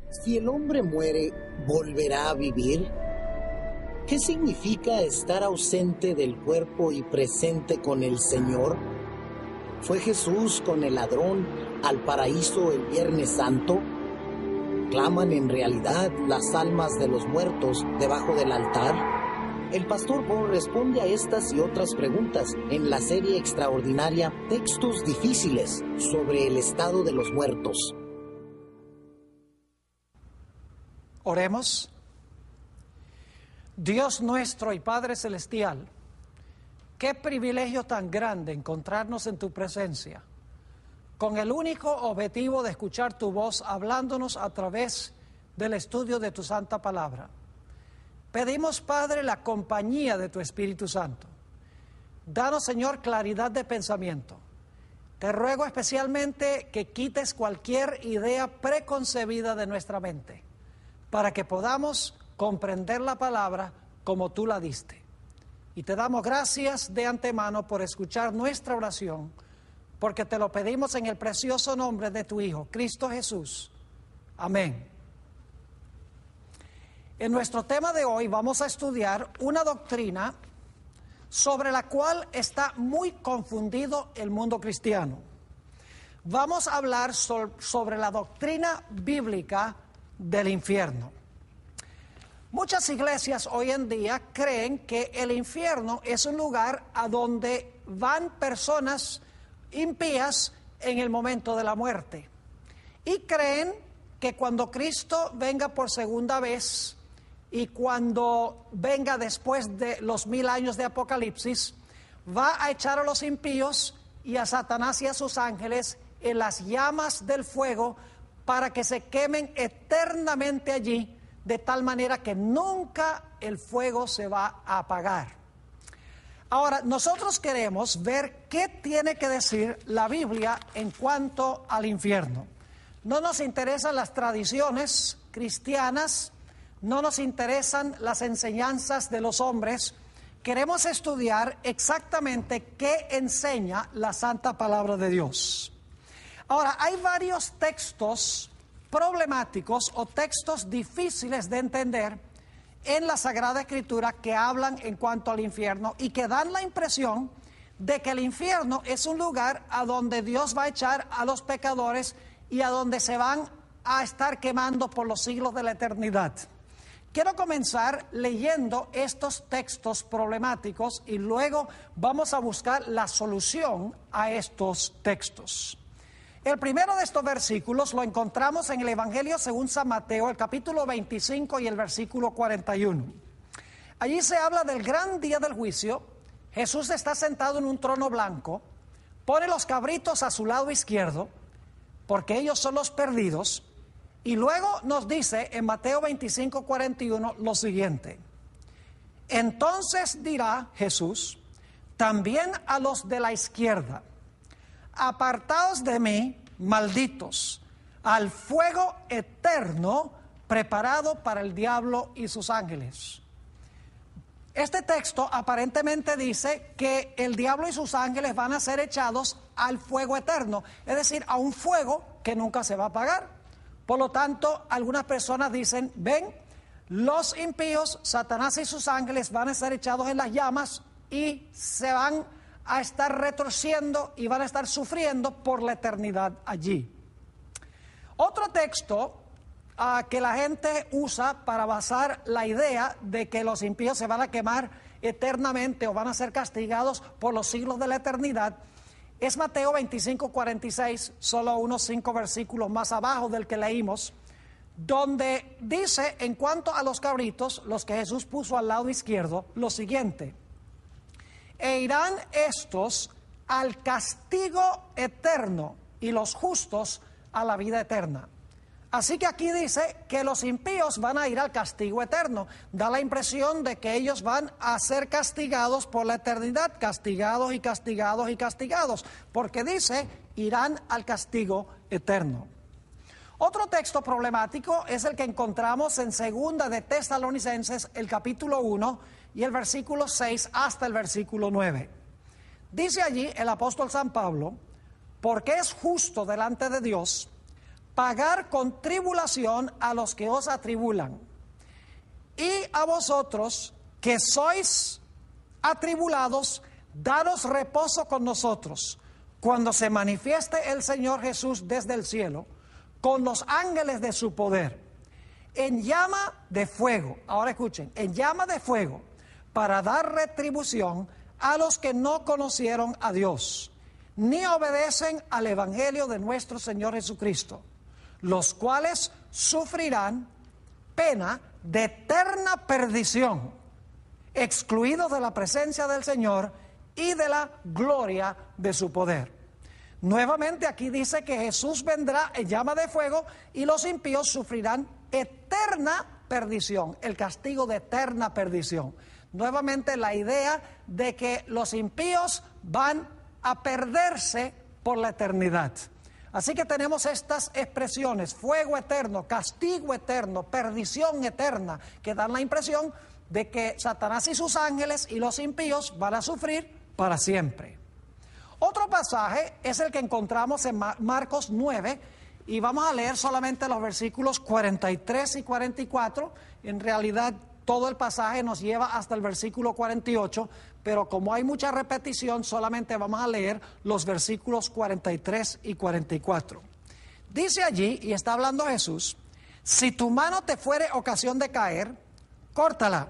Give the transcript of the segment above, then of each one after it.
Si el hombre muere, ¿volverá a vivir? ¿Qué significa estar ausente del cuerpo y presente con el Señor? ¿Fue Jesús con el ladrón al paraíso el Viernes Santo? ¿Claman en realidad las almas de los muertos debajo del altar? El pastor Bo responde a estas y otras preguntas en la serie extraordinaria Textos Difíciles sobre el estado de los muertos. Oremos. Dios nuestro y Padre Celestial, qué privilegio tan grande encontrarnos en tu presencia, con el único objetivo de escuchar tu voz hablándonos a través del estudio de tu santa palabra. Pedimos, Padre, la compañía de tu Espíritu Santo. Danos, Señor, claridad de pensamiento. Te ruego especialmente que quites cualquier idea preconcebida de nuestra mente, para que podamos comprender la palabra como tú la diste. Y te damos gracias de antemano por escuchar nuestra oración, porque te lo pedimos en el precioso nombre de tu Hijo, Cristo Jesús. Amén. En nuestro tema de hoy vamos a estudiar una doctrina sobre la cual está muy confundido el mundo cristiano. Vamos a hablar sobre la doctrina bíblica del infierno. Muchas iglesias hoy en día creen que el infierno es un lugar a donde van personas impías en el momento de la muerte. Y creen que cuando Cristo venga por segunda vez y cuando venga después de los 1000 años de Apocalipsis, va a echar a los impíos y a Satanás y a sus ángeles en las llamas del fuego para que se quemen eternamente allí, de tal manera que nunca el fuego se va a apagar. Ahora, nosotros queremos ver qué tiene que decir la Biblia en cuanto al infierno. No nos interesan las tradiciones cristianas, no nos interesan las enseñanzas de los hombres. Queremos estudiar exactamente qué enseña la Santa Palabra de Dios. Ahora, hay varios textos problemáticos o textos difíciles de entender en la Sagrada Escritura que hablan en cuanto al infierno y que dan la impresión de que el infierno es un lugar a donde Dios va a echar a los pecadores y a donde se van a estar quemando por los siglos de la eternidad. Quiero comenzar leyendo estos textos problemáticos y luego vamos a buscar la solución a estos textos. El primero de estos versículos lo encontramos en el Evangelio según San Mateo, el capítulo 25 y el versículo 41. Allí se habla del gran día del juicio. Jesús está sentado en un trono blanco, pone los cabritos a su lado izquierdo, porque ellos son los perdidos, y luego nos dice en Mateo 25, 41 lo siguiente: entonces dirá Jesús también a los de la izquierda: apartaos de mí, malditos, al fuego eterno preparado para el diablo y sus ángeles. Este texto aparentemente dice que el diablo y sus ángeles van a ser echados al fuego eterno, es decir, a un fuego que nunca se va a apagar. Por lo tanto, algunas personas dicen, ven, los impíos, Satanás y sus ángeles van a ser echados en las llamas y se van a estar retorciendo y van a estar sufriendo por la eternidad allí. Otro texto que la gente usa para basar la idea de que los impíos se van a quemar eternamente o van a ser castigados por los siglos de la eternidad es Mateo 25, 46, solo unos 5 versículos más abajo del que leímos, donde dice en cuanto a los cabritos, los que Jesús puso al lado izquierdo, lo siguiente: e irán estos al castigo eterno y los justos a la vida eterna. Así que aquí dice que los impíos van a ir al castigo eterno. Da la impresión de que ellos van a ser castigados por la eternidad, castigados y castigados y castigados, porque dice, irán al castigo eterno. Otro texto problemático es el que encontramos en Segunda de Tesalonicenses, el capítulo 1 y el versículo 6 hasta el versículo 9. Dice allí el apóstol San Pablo: porque es justo delante de Dios pagar con tribulación a los que os atribulan. Y a vosotros que sois atribulados, daros reposo con nosotros, cuando se manifieste el Señor Jesús desde el cielo, con los ángeles de su poder, en llama de fuego. Ahora escuchen, en llama de fuego, para dar retribución a los que no conocieron a Dios, ni obedecen al evangelio de nuestro Señor Jesucristo, los cuales sufrirán pena de eterna perdición, excluidos de la presencia del Señor y de la gloria de su poder. Nuevamente aquí dice que Jesús vendrá en llama de fuego y los impíos sufrirán eterna perdición, el castigo de eterna perdición. Nuevamente la idea de que los impíos van a perderse por la eternidad. Así que tenemos estas expresiones: fuego eterno, castigo eterno, perdición eterna, que dan la impresión de que Satanás y sus ángeles y los impíos van a sufrir para siempre. Otro pasaje es el que encontramos en Marcos 9, y vamos a leer solamente los versículos 43 y 44. En realidad todo el pasaje nos lleva hasta el versículo 48, pero como hay mucha repetición, solamente vamos a leer los versículos 43 y 44. Dice allí, y está hablando Jesús: si tu mano te fuere ocasión de caer, córtala.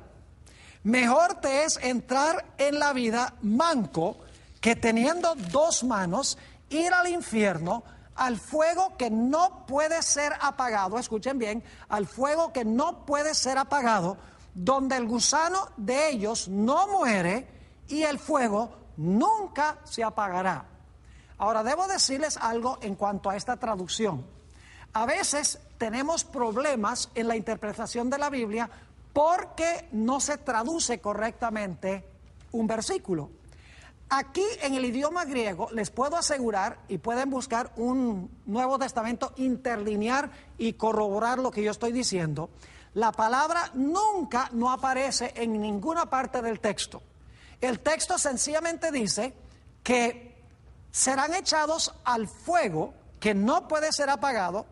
Mejor te es entrar en la vida manco que teniendo dos manos ir al infierno, al fuego que no puede ser apagado. Escuchen bien, al fuego que no puede ser apagado, donde el gusano de ellos no muere y el fuego nunca se apagará. Ahora, debo decirles algo en cuanto a esta traducción. A veces tenemos problemas en la interpretación de la Biblia porque no se traduce correctamente un versículo. Aquí en el idioma griego les puedo asegurar, y pueden buscar un Nuevo Testamento interlinear y corroborar lo que yo estoy diciendo, la palabra nunca no aparece en ninguna parte del texto. El texto sencillamente dice que serán echados al fuego que no puede ser apagado,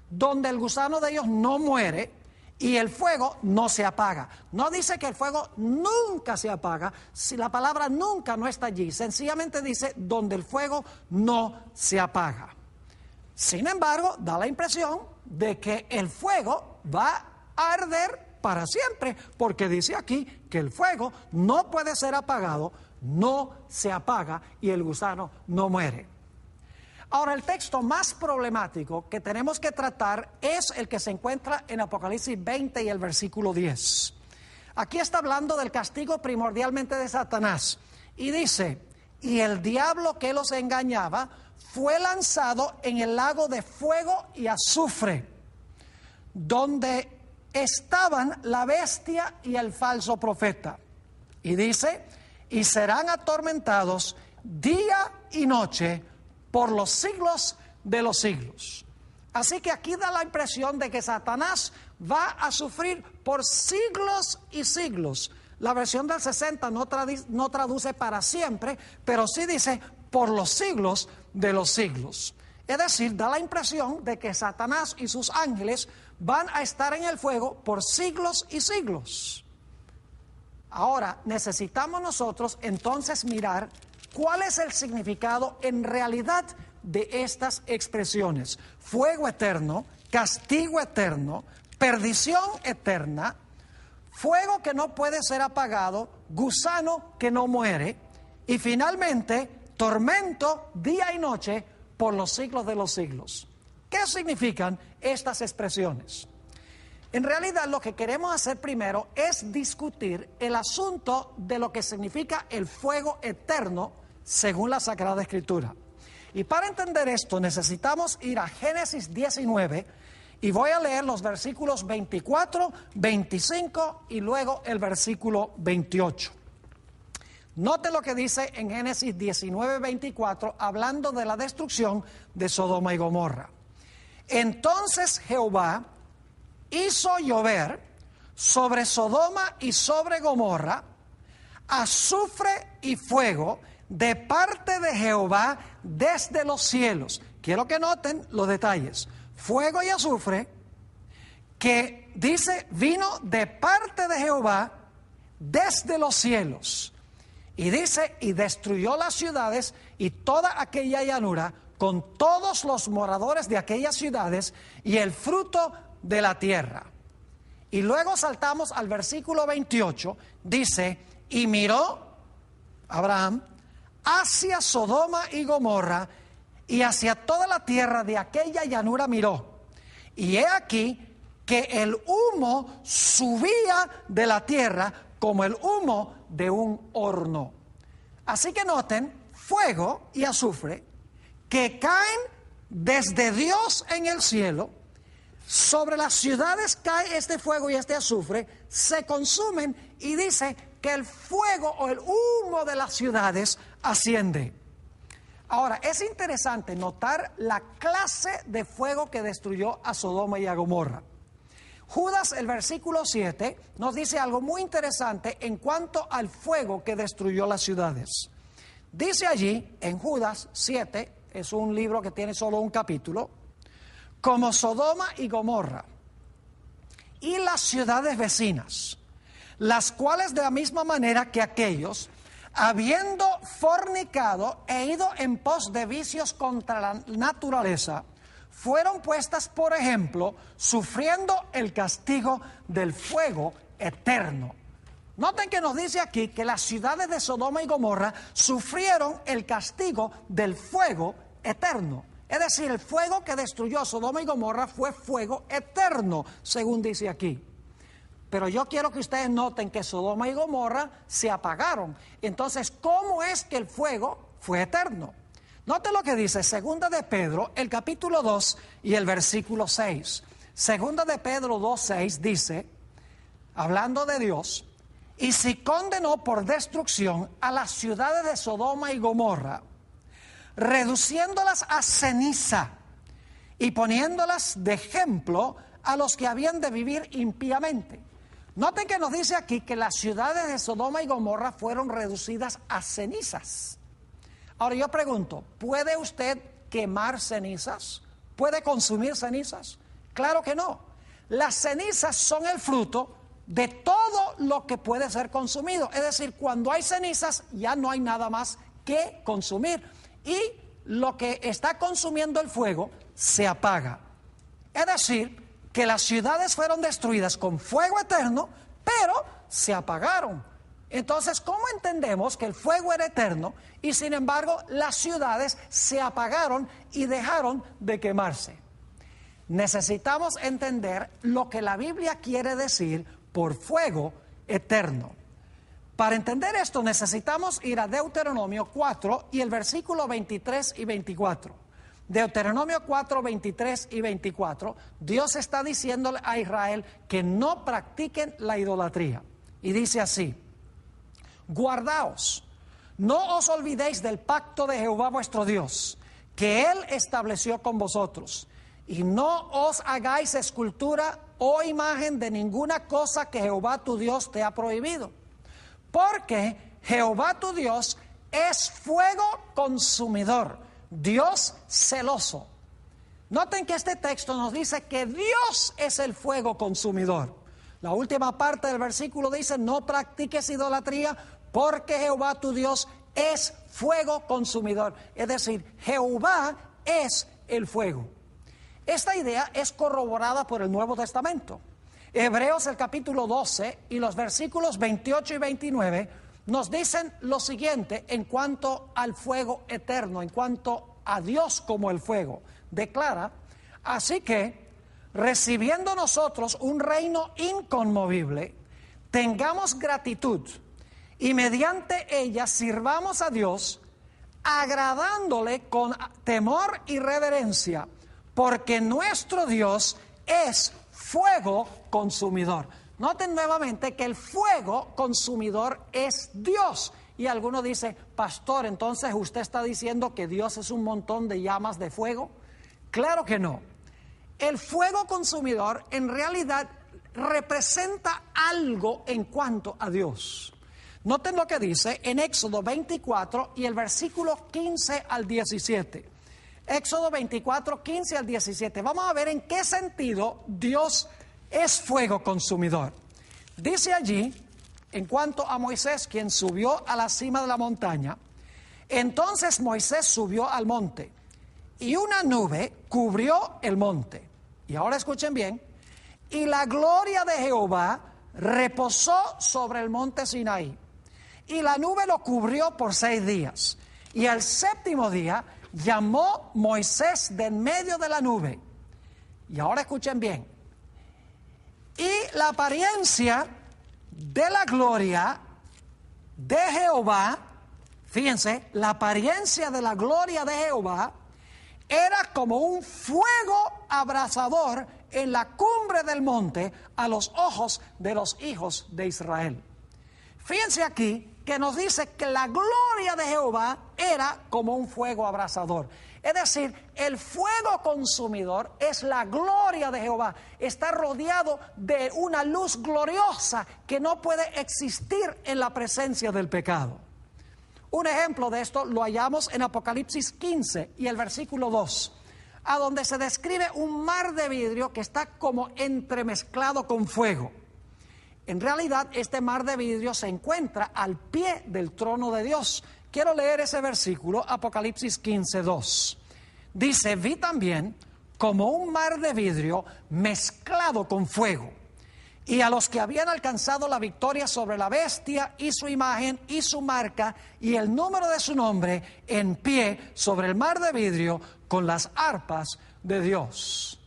donde el gusano de ellos no muere y el fuego no se apaga. No dice que el fuego nunca se apaga. Si la palabra nunca no está allí, sencillamente dice donde el fuego no se apaga. Sin embargo, da la impresión de que el fuego va a arder para siempre, porque dice aquí que el fuego no puede ser apagado, no se apaga y el gusano no muere. Ahora, el texto más problemático que tenemos que tratar es el que se encuentra en Apocalipsis 20 y el versículo 10. Aquí está hablando del castigo primordialmente de Satanás y dice: y el diablo que los engañaba fue lanzado en el lago de fuego y azufre, donde estaban la bestia y el falso profeta. Y dice: y serán atormentados día y noche por los siglos de los siglos. Así que aquí da la impresión de que Satanás va a sufrir por siglos y siglos. La versión del 60 no traduce para siempre, pero sí dice por los siglos de los siglos. Es decir, da la impresión de que Satanás y sus ángeles van a estar en el fuego por siglos y siglos. Ahora, necesitamos nosotros entonces mirar ¿cuál es el significado en realidad de estas expresiones? Fuego eterno, castigo eterno, perdición eterna, fuego que no puede ser apagado, gusano que no muere, y finalmente tormento día y noche por los siglos de los siglos. ¿Qué significan estas expresiones? En realidad lo que queremos hacer primero es discutir el asunto de lo que significa el fuego eterno según la Sagrada Escritura. Y para entender esto necesitamos ir a Génesis 19 y voy a leer los versículos 24, 25 y luego el versículo 28. Note lo que dice en Génesis 19, 24, hablando de la destrucción de Sodoma y Gomorra. Entonces Jehová hizo llover sobre Sodoma y sobre Gomorra azufre y fuego de parte de Jehová desde los cielos. Quiero que noten los detalles. fuego y azufre, que dice, vino de parte de Jehová desde los cielos. Y dice, y destruyó las ciudades y toda aquella llanura con todos los moradores de aquellas ciudades y el fruto de la tierra. Y luego saltamos al versículo 28, dice, y miró Abraham hacia Sodoma y Gomorra y hacia toda la tierra de aquella llanura miró. Y he aquí que el humo subía de la tierra como el humo de un horno. Así que noten, fuego y azufre que caen desde Dios en el cielo. Sobre las ciudades cae este fuego y este azufre, se consumen y dice que el fuego o el humo de las ciudades asciende. Ahora, es interesante notar la clase de fuego que destruyó a Sodoma y a Gomorra. Judas, el versículo 7, nos dice algo muy interesante en cuanto al fuego que destruyó las ciudades. Dice allí, en Judas 7, es un libro que tiene solo un capítulo, como Sodoma y Gomorra y las ciudades vecinas, las cuales de la misma manera que aquellos, habiendo fornicado e ido en pos de vicios contra la naturaleza, fueron puestas por ejemplo, sufriendo el castigo del fuego eterno. Noten que nos dice aquí que las ciudades de Sodoma y Gomorra sufrieron el castigo del fuego eterno. Es decir, el fuego que destruyó Sodoma y Gomorra fue fuego eterno, según dice aquí. Pero yo quiero que ustedes noten que Sodoma y Gomorra se apagaron. Entonces, ¿cómo es que el fuego fue eterno? Noten lo que dice Segunda de Pedro, el capítulo 2 y el versículo 6. Segunda de Pedro 2:6 dice, hablando de Dios, y si condenó por destrucción a las ciudades de Sodoma y Gomorra, reduciéndolas a ceniza y poniéndolas de ejemplo a los que habían de vivir impíamente. Noten que nos dice aquí que las ciudades de Sodoma y Gomorra fueron reducidas a cenizas. Ahora yo pregunto, ¿puede usted quemar cenizas? ¿Puede consumir cenizas? Claro que no. Las cenizas son el fruto de todo lo que puede ser consumido. Es decir, cuando hay cenizas ya no hay nada más que consumir. Y lo que está consumiendo el fuego se apaga. Es decir, que las ciudades fueron destruidas con fuego eterno, pero se apagaron. Entonces, ¿cómo entendemos que el fuego era eterno y sin embargo las ciudades se apagaron y dejaron de quemarse? Necesitamos entender lo que la Biblia quiere decir por fuego eterno. Para entender esto necesitamos ir a Deuteronomio 4 y el versículo 23 y 24. Deuteronomio 4, 23 y 24, Dios está diciéndole a Israel que no practiquen la idolatría. Y dice así, guardaos, no os olvidéis del pacto de Jehová vuestro Dios, que Él estableció con vosotros, y no os hagáis escultura o imagen de ninguna cosa que Jehová tu Dios te ha prohibido, porque Jehová tu Dios es fuego consumidor, Dios celoso. Noten que este texto nos dice que Dios es el fuego consumidor. La última parte del versículo dice, no practiques idolatría, porque Jehová tu Dios es fuego consumidor. Es decir, Jehová es el fuego. Esta idea es corroborada por el Nuevo Testamento. Hebreos el capítulo 12 y los versículos 28 y 29 nos dicen lo siguiente en cuanto al fuego eterno, en cuanto a Dios como el fuego. Declara, así que, recibiendo nosotros un reino inconmovible, tengamos gratitud y mediante ella sirvamos a Dios, agradándole con temor y reverencia, porque nuestro Dios es fuego consumidor. Noten nuevamente que el fuego consumidor es Dios. Y alguno dice, pastor, entonces usted está diciendo que Dios es un montón de llamas de fuego. Claro que no. El fuego consumidor en realidad representa algo en cuanto a Dios. Noten lo que dice en Éxodo 24 y el versículo 15 al 17. Éxodo 24, 15 al 17. Vamos a ver en qué sentido Dios es fuego consumidor. Dice allí, en cuanto a Moisés, quien subió a la cima de la montaña, entonces Moisés subió al monte, y una nube cubrió el monte. Y ahora escuchen bien, y la gloria de Jehová reposó sobre el monte Sinaí, y la nube lo cubrió por 6 días. Y al 7º día llamó Moisés de en medio de la nube. Y ahora escuchen bien. Y la apariencia de la gloria de Jehová, fíjense, la apariencia de la gloria de Jehová era como un fuego abrasador en la cumbre del monte a los ojos de los hijos de Israel. Fíjense aquí que nos dice que la gloria de Jehová era como un fuego abrasador. Es decir, el fuego consumidor es la gloria de Jehová. Está rodeado de una luz gloriosa que no puede existir en la presencia del pecado. Un ejemplo de esto lo hallamos en Apocalipsis 15 y el versículo 2, a donde se describe un mar de vidrio que está como entremezclado con fuego. En realidad, este mar de vidrio se encuentra al pie del trono de Dios. Quiero leer ese versículo, Apocalipsis 15, 2. Dice, vi también como un mar de vidrio mezclado con fuego, y a los que habían alcanzado la victoria sobre la bestia y su imagen y su marca y el número de su nombre, en pie sobre el mar de vidrio con las arpas de Dios.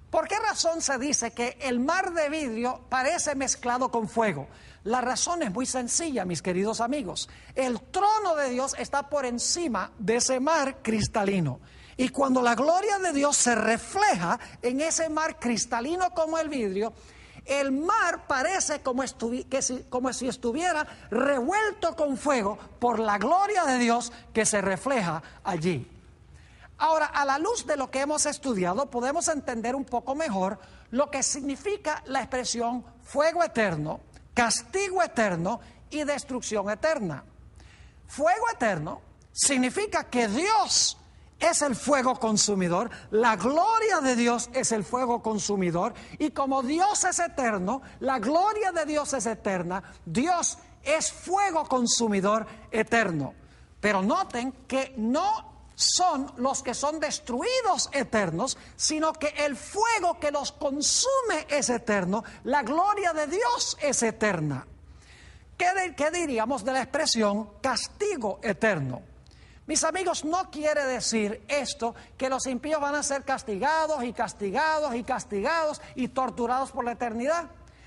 ¿Por qué razón se dice que el mar de vidrio parece mezclado con fuego? La razón es muy sencilla, mis queridos amigos. El trono de Dios está por encima de ese mar cristalino. Y cuando la gloria de Dios se refleja en ese mar cristalino como el vidrio, el mar parece como si estuviera revuelto con fuego por la gloria de Dios que se refleja allí. Ahora, a la luz de lo que hemos estudiado, podemos entender un poco mejor lo que significa la expresión fuego eterno, castigo eterno y destrucción eterna. Fuego eterno significa que Dios es el fuego consumidor, la gloria de Dios es el fuego consumidor, y como Dios es eterno, la gloria de Dios es eterna, Dios es fuego consumidor eterno. Pero noten que no son los que son destruidos eternos, sino que el fuego que los consume es eterno, la gloria de Dios es eterna. ¿Qué diríamos de la expresión castigo eterno? Mis amigos, no quiere decir esto que los impíos van a ser castigados y castigados y castigados y torturados por la eternidad.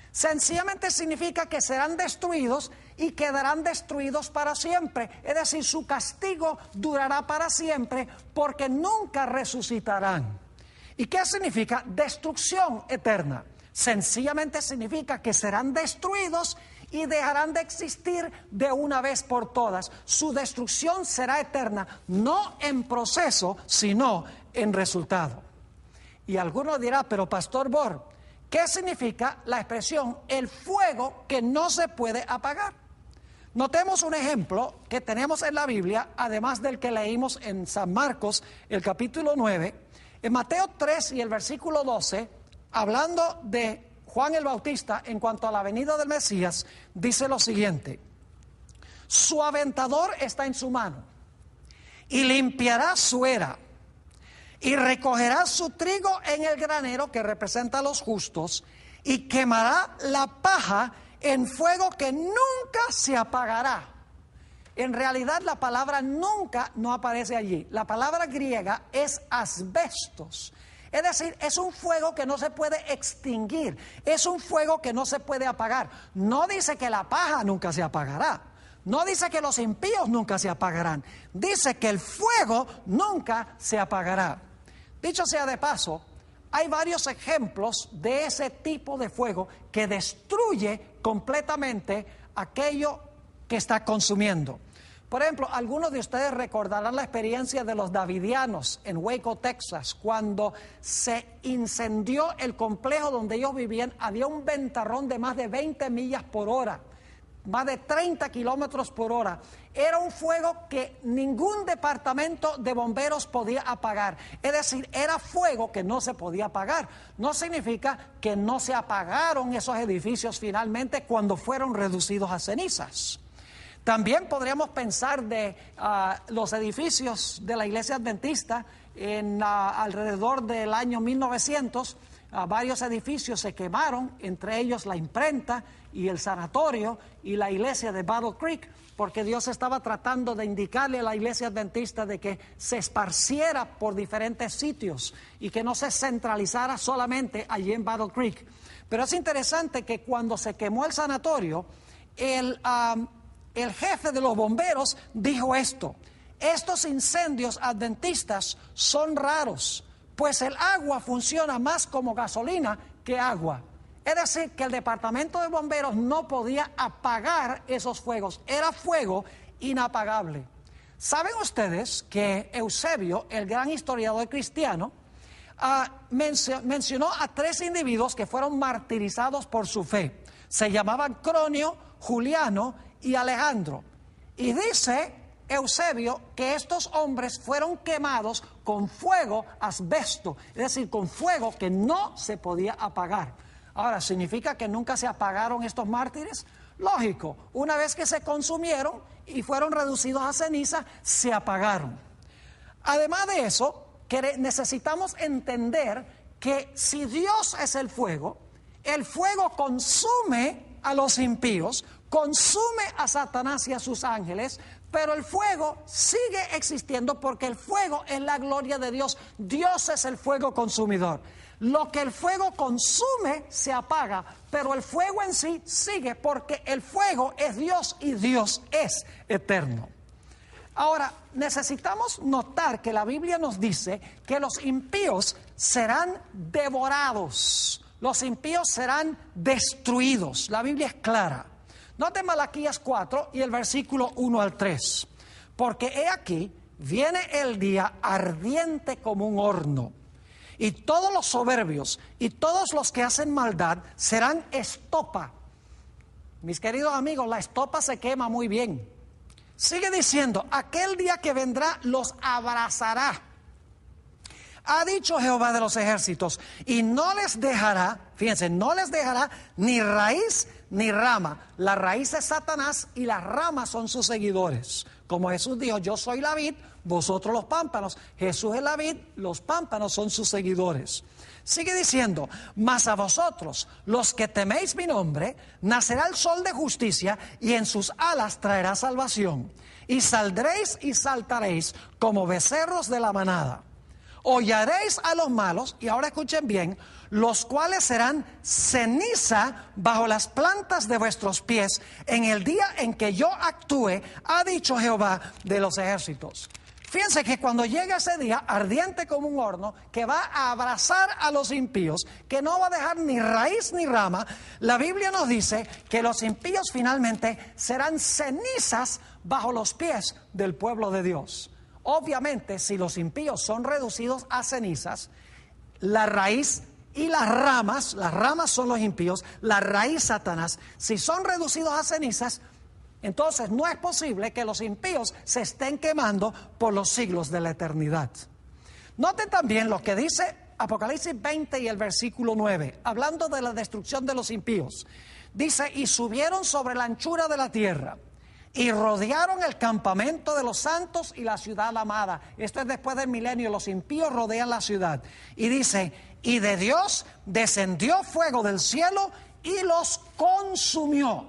Sencillamente significa que serán destruidos y quedarán destruidos para siempre. Es decir, su castigo durará para siempre porque nunca resucitarán. ¿Y qué significa destrucción eterna? Sencillamente significa que serán destruidos y dejarán de existir de una vez por todas. Su destrucción será eterna, no en proceso, sino en resultado. Y alguno dirá, pero Pastor Bor, ¿qué significa la expresión el fuego que no se puede apagar? Notemos un ejemplo que tenemos en la Biblia, además del que leímos en San Marcos, el capítulo 9, en Mateo 3 y el versículo 12, hablando de Juan el Bautista en cuanto a la venida del Mesías, dice lo siguiente: su aventador está en su mano y limpiará su era y recogerá su trigo en el granero, que representa a los justos, y quemará la paja en fuego que nunca se apagará. En realidad la palabra nunca no aparece allí. La palabra griega es asbestos. Es decir, es un fuego que no se puede extinguir, es un fuego que no se puede apagar. No dice que la paja nunca se apagará, no dice que los impíos nunca se apagarán, dice que el fuego nunca se apagará. Dicho sea de paso, hay varios ejemplos de ese tipo de fuego que destruye completamente aquello que está consumiendo. Por ejemplo, algunos de ustedes recordarán la experiencia de los davidianos en Waco, Texas, cuando se incendió el complejo donde ellos vivían. Había un ventarrón de más de 20 millas por hora. más de 30 kilómetros por hora. Era un fuego que ningún departamento de bomberos podía apagar. Es decir, era fuego que no se podía apagar. No significa que no se apagaron esos edificios finalmente cuando fueron reducidos a cenizas. También podríamos pensar de los edificios de la iglesia adventista alrededor del año 1900. Varios edificios se quemaron, entre ellos la imprenta y el sanatorio y la iglesia de Battle Creek, porque Dios estaba tratando de indicarle a la iglesia adventista de que se esparciera por diferentes sitios y que no se centralizara solamente allí en Battle Creek. Pero es interesante que cuando se quemó el sanatorio, el jefe de los bomberos dijo esto: estos incendios adventistas son raros, pues el agua funciona más como gasolina que agua. Es decir, que el departamento de bomberos no podía apagar esos fuegos. Era fuego inapagable. ¿Saben ustedes que Eusebio, el gran historiador cristiano, mencionó a 3 individuos que fueron martirizados por su fe? Se llamaban Cronio, Juliano y Alejandro. Y dice Eusebio que estos hombres fueron quemados con fuego asbesto, es decir, con fuego que no se podía apagar. Ahora, ¿significa que nunca se apagaron estos mártires? Lógico, una vez que se consumieron y fueron reducidos a ceniza, se apagaron. Además de eso, necesitamos entender que si Dios es el fuego consume a los impíos, consume a Satanás y a sus ángeles, pero el fuego sigue existiendo porque el fuego es la gloria de Dios. Dios es el fuego consumidor. Lo que el fuego consume se apaga, pero el fuego en sí sigue porque el fuego es Dios y Dios es eterno. Ahora, necesitamos notar que la Biblia nos dice que los impíos serán devorados, los impíos serán destruidos. La Biblia es clara. Note Malaquías 4 y el versículo 1 al 3. Porque he aquí, viene el día ardiente como un horno, y todos los soberbios y todos los que hacen maldad serán estopa. Mis queridos amigos, la estopa se quema muy bien. Sigue diciendo, aquel día que vendrá los abrazará. Ha dicho Jehová de los ejércitos, y no les dejará, fíjense, no les dejará ni raíz ni rama. La raíz es Satanás y las ramas son sus seguidores. Como Jesús dijo, yo soy la vid, vosotros los pámpanos. Jesús es la vid, los pámpanos son sus seguidores. Sigue diciendo, mas a vosotros, los que teméis mi nombre, nacerá el sol de justicia y en sus alas traerá salvación. Y saldréis y saltaréis como becerros de la manada. Hollaréis a los malos, y ahora escuchen bien, los cuales serán ceniza bajo las plantas de vuestros pies en el día en que yo actúe, ha dicho Jehová de los ejércitos. Fíjense que cuando llega ese día ardiente como un horno, que va a abrazar a los impíos, que no va a dejar ni raíz ni rama, la Biblia nos dice que los impíos finalmente serán cenizas bajo los pies del pueblo de Dios. Obviamente, si los impíos son reducidos a cenizas, la raíz y las ramas son los impíos, la raíz Satanás, si son reducidos a cenizas, entonces no es posible que los impíos se estén quemando por los siglos de la eternidad. Noten también lo que dice Apocalipsis 20 y el versículo 9, hablando de la destrucción de los impíos. Dice, y subieron sobre la anchura de la tierra, y rodearon el campamento de los santos y la ciudad amada. Esto es después del milenio, los impíos rodean la ciudad. Y dice, y de Dios descendió fuego del cielo y los consumió.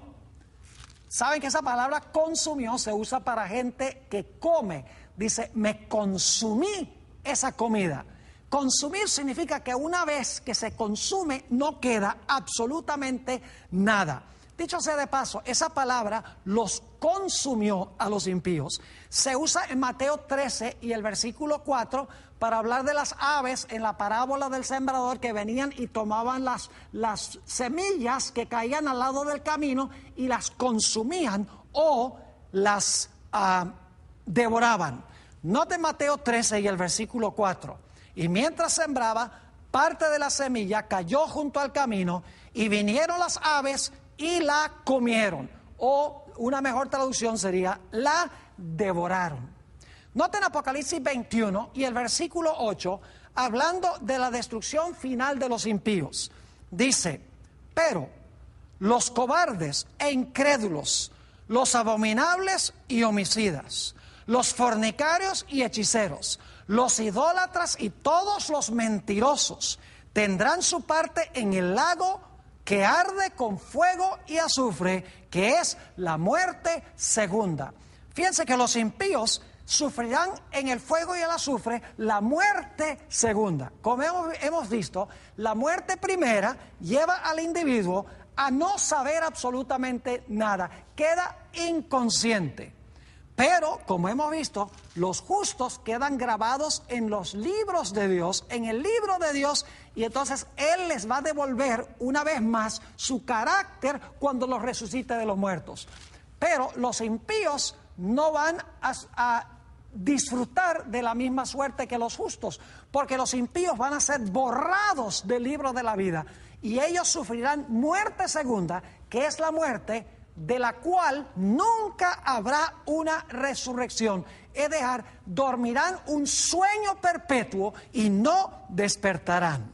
¿Saben que esa palabra consumió se usa para gente que come? Dice, me consumí esa comida. Consumir significa que una vez que se consume no queda absolutamente nada. Dicho sea de paso, esa palabra los consumió a los impíos. Se usa en Mateo 13 y el versículo 4 para hablar de las aves en la parábola del sembrador que venían y tomaban las semillas que caían al lado del camino y las consumían o las devoraban. Note Mateo 13 y el versículo 4. Y mientras sembraba, parte de la semilla cayó junto al camino y vinieron las aves y la comieron. o una mejor traducción sería la devoraron. Noten Apocalipsis 21 y el versículo 8, hablando de la destrucción final de los impíos. Dice, pero los cobardes e incrédulos, los abominables y homicidas, los fornicarios y hechiceros, los idólatras y todos los mentirosos tendrán su parte en el lago que arde con fuego y azufre, que es la muerte segunda. Fíjense que los impíos sufrirán en el fuego y el azufre la muerte segunda. Como hemos visto, la muerte primera lleva al individuo a no saber absolutamente nada, queda inconsciente. Pero, como hemos visto, los justos quedan grabados en los libros de Dios, en el libro de Dios, y entonces Él les va a devolver una vez más su carácter cuando los resucite de los muertos. Pero los impíos no van a disfrutar de la misma suerte que los justos, porque los impíos van a ser borrados del libro de la vida y ellos sufrirán muerte segunda, que es la muerte de la cual nunca habrá una resurrección. Es decir, dormirán un sueño perpetuo y no despertarán.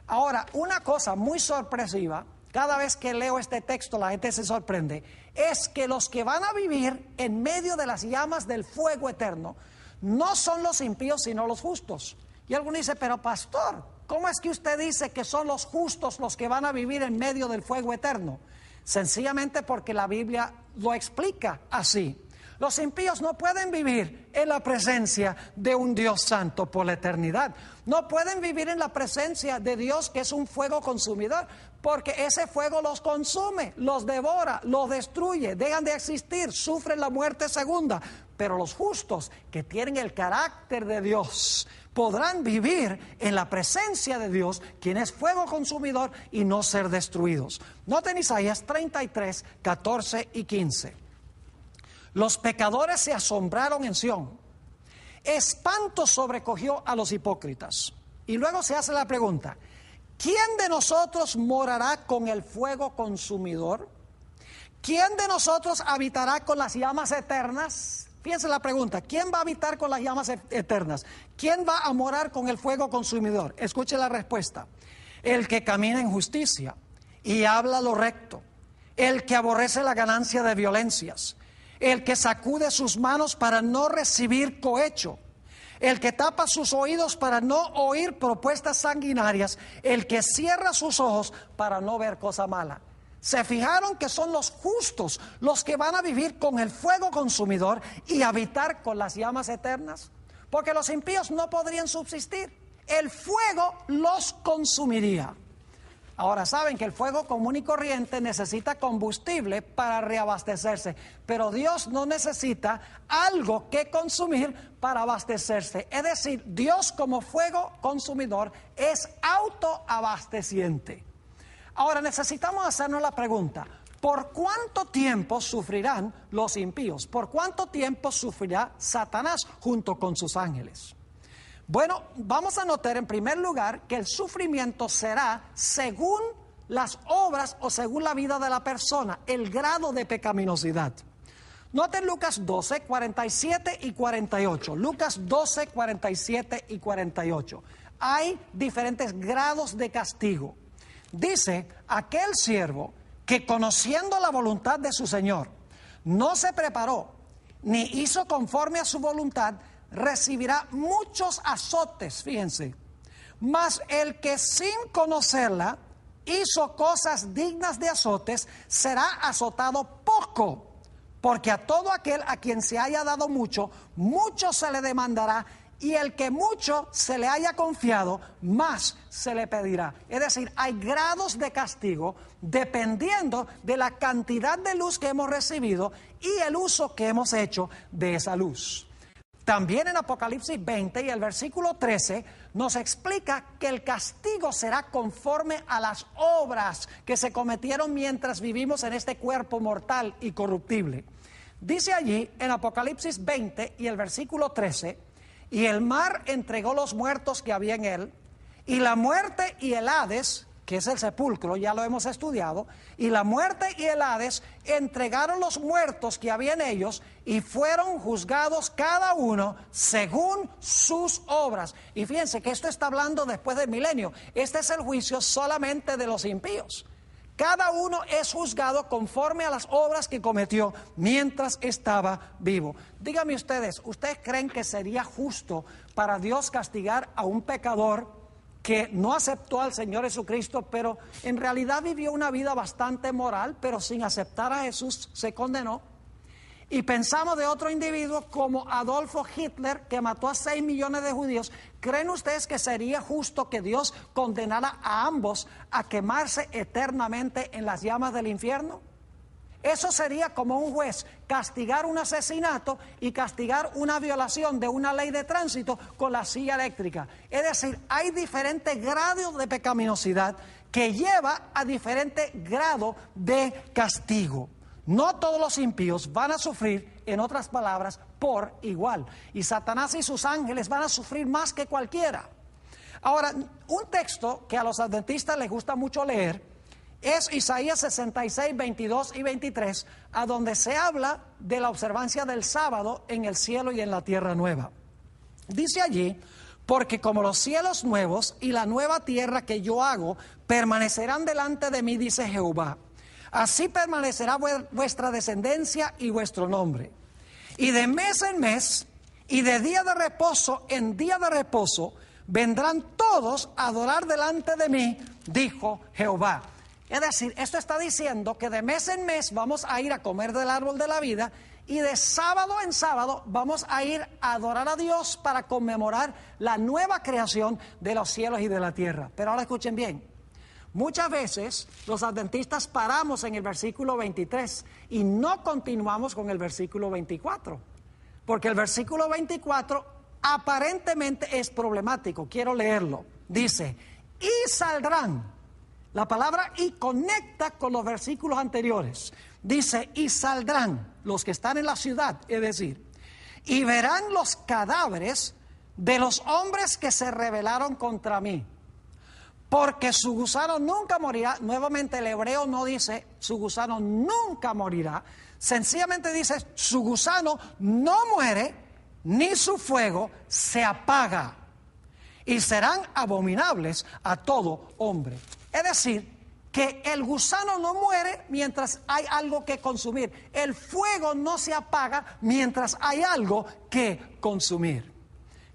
Ahora, una cosa muy sorpresiva, cada vez que leo este texto la gente se sorprende, es que los que van a vivir en medio de las llamas del fuego eterno no son los impíos sino los justos. Y alguno dice, pero pastor, ¿cómo es que usted dice que son los justos los que van a vivir en medio del fuego eterno? Sencillamente porque la Biblia lo explica así. Los impíos no pueden vivir en la presencia de un Dios santo por la eternidad. No pueden vivir en la presencia de Dios, que es un fuego consumidor, porque ese fuego los consume, los devora, los destruye, dejan de existir, sufren la muerte segunda. Pero los justos, que tienen el carácter de Dios, podrán vivir en la presencia de Dios, quien es fuego consumidor, y no ser destruidos. Noten Isaías 33, 14 y 15. Los pecadores se asombraron en Sión. Espanto sobrecogió a los hipócritas. Y luego se hace la pregunta, ¿quién de nosotros morará con el fuego consumidor? ¿Quién de nosotros habitará con las llamas eternas? Fíjense la pregunta, ¿quién va a habitar con las llamas eternas? ¿Quién va a morar con el fuego consumidor? Escuche la respuesta. El que camina en justicia y habla lo recto, el que aborrece la ganancia de violencias, el que sacude sus manos para no recibir cohecho, el que tapa sus oídos para no oír propuestas sanguinarias, el que cierra sus ojos para no ver cosa mala. ¿Se fijaron que son los justos los que van a vivir con el fuego consumidor y habitar con las llamas eternas? Porque los impíos no podrían subsistir. El fuego los consumiría. Ahora saben que el fuego común y corriente necesita combustible para reabastecerse, pero Dios no necesita algo que consumir para abastecerse. Es decir, Dios como fuego consumidor es autoabasteciente. Ahora necesitamos hacernos la pregunta, ¿por cuánto tiempo sufrirán los impíos? ¿Por cuánto tiempo sufrirá Satanás junto con sus ángeles? Bueno, vamos a notar en primer lugar que el sufrimiento será según las obras o según la vida de la persona, el grado de pecaminosidad. Noten Lucas 12, 47 y 48. Lucas 12, 47 y 48. Hay diferentes grados de castigo. Dice, aquel siervo que conociendo la voluntad de su Señor, no se preparó, ni hizo conforme a su voluntad, recibirá muchos azotes, fíjense. Mas el que sin conocerla hizo cosas dignas de azotes, será azotado poco. Porque a todo aquel a quien se haya dado mucho, mucho se le demandará, y el que mucho se le haya confiado, más se le pedirá. Es decir, hay grados de castigo dependiendo de la cantidad de luz que hemos recibido y el uso que hemos hecho de esa luz. También en Apocalipsis 20 y el versículo 13 nos explica que el castigo será conforme a las obras que se cometieron mientras vivimos en este cuerpo mortal y corruptible. Dice allí en Apocalipsis 20 y el versículo 13, y el mar entregó los muertos que había en él, y la muerte y el Hades que es el sepulcro, ya lo hemos estudiado, y la muerte y el Hades entregaron los muertos que había en ellos y fueron juzgados cada uno según sus obras. Y fíjense que esto está hablando después del milenio. Este es el juicio solamente de los impíos. Cada uno es juzgado conforme a las obras que cometió mientras estaba vivo. Díganme ustedes, ¿ustedes creen que sería justo para Dios castigar a un pecador que no aceptó al Señor Jesucristo, pero en realidad vivió una vida bastante moral, pero sin aceptar a Jesús se condenó? Y pensamos de otro individuo como Adolfo Hitler, que mató a 6 millones de judíos. ¿Creen ustedes que sería justo que Dios condenara a ambos a quemarse eternamente en las llamas del infierno? Eso sería como un juez castigar un asesinato y castigar una violación de una ley de tránsito con la silla eléctrica. Es decir, hay diferentes grados de pecaminosidad que lleva a diferente grado de castigo. No todos los impíos van a sufrir, en otras palabras, por igual. Y Satanás y sus ángeles van a sufrir más que cualquiera. Ahora, un texto que a los adventistas les gusta mucho leer es Isaías 66, 22 y 23, a donde se habla de la observancia del sábado en el cielo y en la tierra nueva. Dice allí: porque como los cielos nuevos y la nueva tierra que yo hago permanecerán delante de mí, dice Jehová, así permanecerá vuestra descendencia y vuestro nombre. Y de mes en mes y de día de reposo en día de reposo vendrán todos a adorar delante de mí, dijo Jehová. Es decir, esto está diciendo que de mes en mes vamos a ir a comer del árbol de la vida y de sábado en sábado vamos a ir a adorar a Dios para conmemorar la nueva creación de los cielos y de la tierra. Pero ahora escuchen bien. Muchas veces los adventistas paramos en el versículo 23 y no continuamos con el versículo 24, porque el versículo 24 aparentemente es problemático. Quiero leerlo. Dice: y saldrán. La palabra "y" conecta con los versículos anteriores. Dice: y saldrán los que están en la ciudad, es decir, y verán los cadáveres de los hombres que se rebelaron contra mí. Porque su gusano nunca morirá. Nuevamente el hebreo no dice su gusano nunca morirá. Sencillamente dice su gusano no muere, ni su fuego se apaga. Y serán abominables a todo hombre. Es decir, que el gusano no muere mientras hay algo que consumir. El fuego no se apaga mientras hay algo que consumir.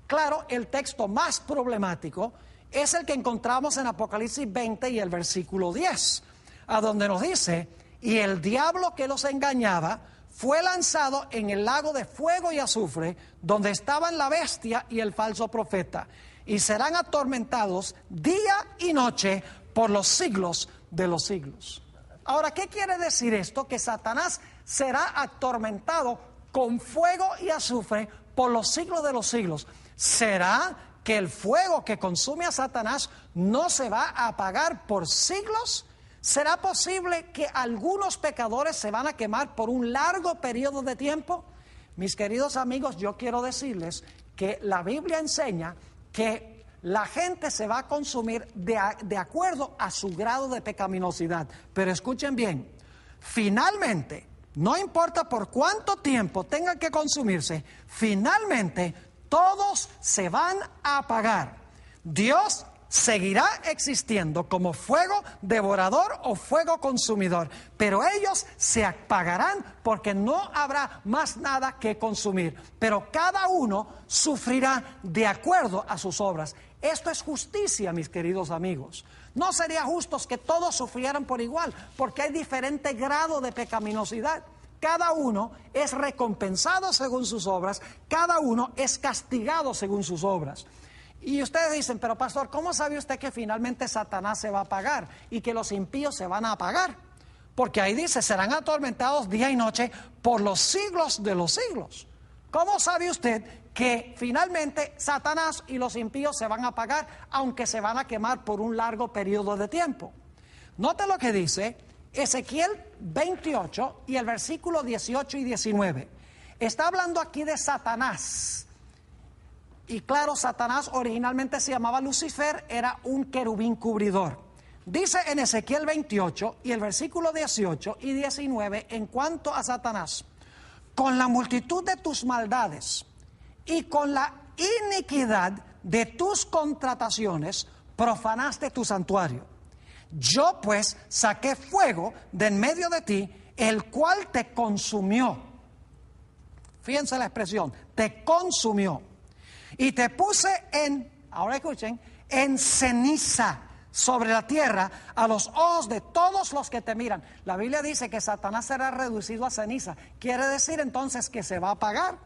Claro, el texto más problemático es el que encontramos en Apocalipsis 20 y el versículo 10, a donde nos dice: y el diablo que los engañaba fue lanzado en el lago de fuego y azufre, donde estaban la bestia y el falso profeta, y serán atormentados día y noche por los siglos de los siglos. Ahora, ¿qué quiere decir esto? Que Satanás será atormentado con fuego y azufre por los siglos de los siglos. ¿Será que el fuego que consume a Satanás no se va a apagar por siglos? ¿Será posible que algunos pecadores se van a quemar por un largo periodo de tiempo? Mis queridos amigos, yo quiero decirles que la Biblia enseña que la gente se va a consumir de acuerdo a su grado de pecaminosidad. Pero escuchen bien, finalmente, no importa por cuánto tiempo tengan que consumirse, finalmente todos se van a apagar. Dios seguirá existiendo como fuego devorador o fuego consumidor, pero ellos se apagarán porque no habrá más nada que consumir. Pero cada uno sufrirá de acuerdo a sus obras. Esto es justicia, mis queridos amigos. No sería justo que todos sufrieran por igual, porque hay diferente grado de pecaminosidad. Cada uno es recompensado según sus obras, cada uno es castigado según sus obras. Y ustedes dicen: pero pastor, ¿cómo sabe usted que finalmente Satanás se va a apagar y que los impíos se van a apagar? Porque ahí dice: serán atormentados día y noche por los siglos de los siglos. ¿Cómo sabe usted que finalmente Satanás y los impíos se van a apagar, aunque se van a quemar por un largo periodo de tiempo? Note lo que dice Ezequiel 28 y el versículo 18 y 19. Está hablando aquí de Satanás. Y claro, Satanás originalmente se llamaba Lucifer, era un querubín cubridor. Dice en Ezequiel 28 y el versículo 18 y 19 en cuanto a Satanás: con la multitud de tus maldades y con la iniquidad de tus contrataciones profanaste tu santuario. Yo pues saqué fuego de en medio de ti, el cual te consumió. Fíjense la expresión, te consumió. Y te puse ahora escuchen, en ceniza sobre la tierra a los ojos de todos los que te miran. La Biblia dice que Satanás será reducido a ceniza. Quiere decir entonces que se va a apagar.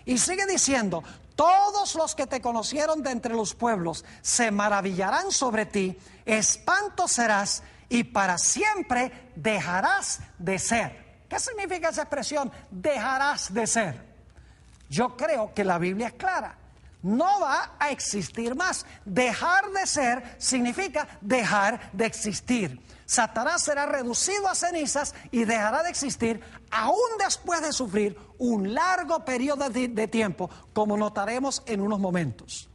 Y sigue diciendo: todos los que te conocieron de entre los pueblos se maravillarán sobre ti, espanto serás y para siempre dejarás de ser. ¿Qué significa esa expresión, dejarás de ser? Yo creo que la Biblia es clara. No va a existir más. Dejar de ser significa dejar de existir. Satanás será reducido a cenizas y dejará de existir aún después de sufrir un largo periodo de tiempo, como notaremos en unos momentos.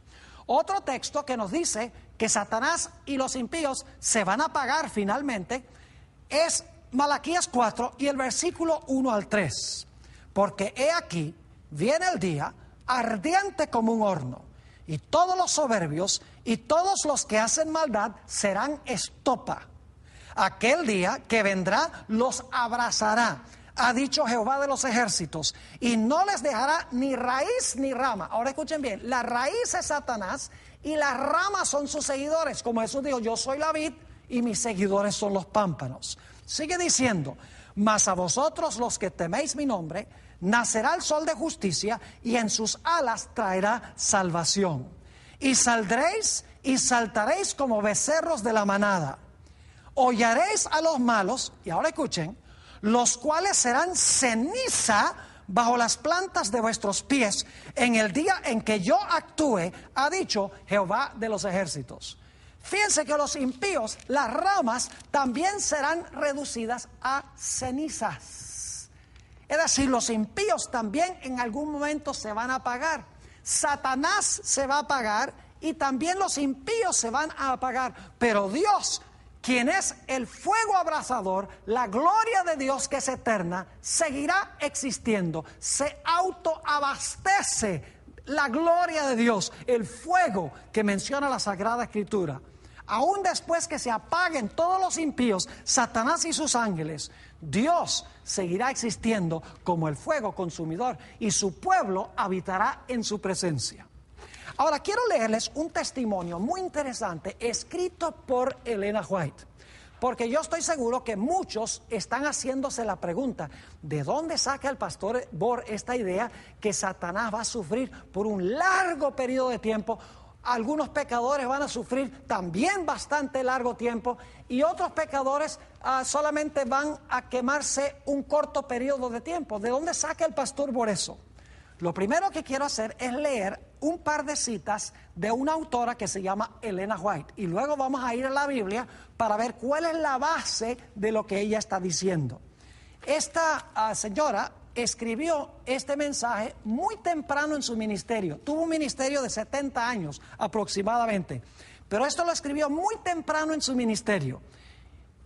Otro texto que nos dice que Satanás y los impíos se van a apagar finalmente es Malaquías 4 y el versículo 1 al 3. Porque he aquí, viene el día ardiente como un horno, y todos los soberbios y todos los que hacen maldad serán estopa. Aquel día que vendrá los abrazará, ha dicho Jehová de los ejércitos, y no les dejará ni raíz ni rama. Ahora escuchen bien, la raíz es Satanás y las ramas son sus seguidores. Como Jesús dijo: yo soy la vid y mis seguidores son los pámpanos. Sigue diciendo: mas a vosotros los que teméis mi nombre, nacerá el sol de justicia y en sus alas traerá salvación. Y saldréis y saltaréis como becerros de la manada. Hollaréis a los malos, y ahora escuchen, los cuales serán ceniza bajo las plantas de vuestros pies en el día en que yo actúe, ha dicho Jehová de los ejércitos. Fíjense que los impíos, las ramas, también serán reducidas a cenizas. Es decir, los impíos también en algún momento se van a apagar. Satanás se va a apagar y también los impíos se van a apagar. Pero Dios, quien es el fuego abrasador, la gloria de Dios que es eterna, seguirá existiendo. Se autoabastece la gloria de Dios, el fuego que menciona la Sagrada Escritura. Aún después que se apaguen todos los impíos, Satanás y sus ángeles, Dios seguirá existiendo como el fuego consumidor y su pueblo habitará en su presencia. Ahora quiero leerles un testimonio muy interesante escrito por Elena White, porque yo estoy seguro que muchos están haciéndose la pregunta: ¿de dónde saca el pastor Bor esta idea que Satanás va a sufrir por un largo periodo de tiempo? Algunos pecadores van a sufrir también bastante largo tiempo y otros pecadores solamente van a quemarse un corto periodo de tiempo. ¿De dónde saca el pastor Bor eso? Lo primero que quiero hacer es leer un par de citas de una autora que se llama Elena White y luego vamos a ir a la Biblia para ver cuál es la base de lo que ella está diciendo. Esta señora escribió este mensaje muy temprano en su ministerio. Tuvo un ministerio de 70 años aproximadamente, pero esto lo escribió muy temprano en su ministerio.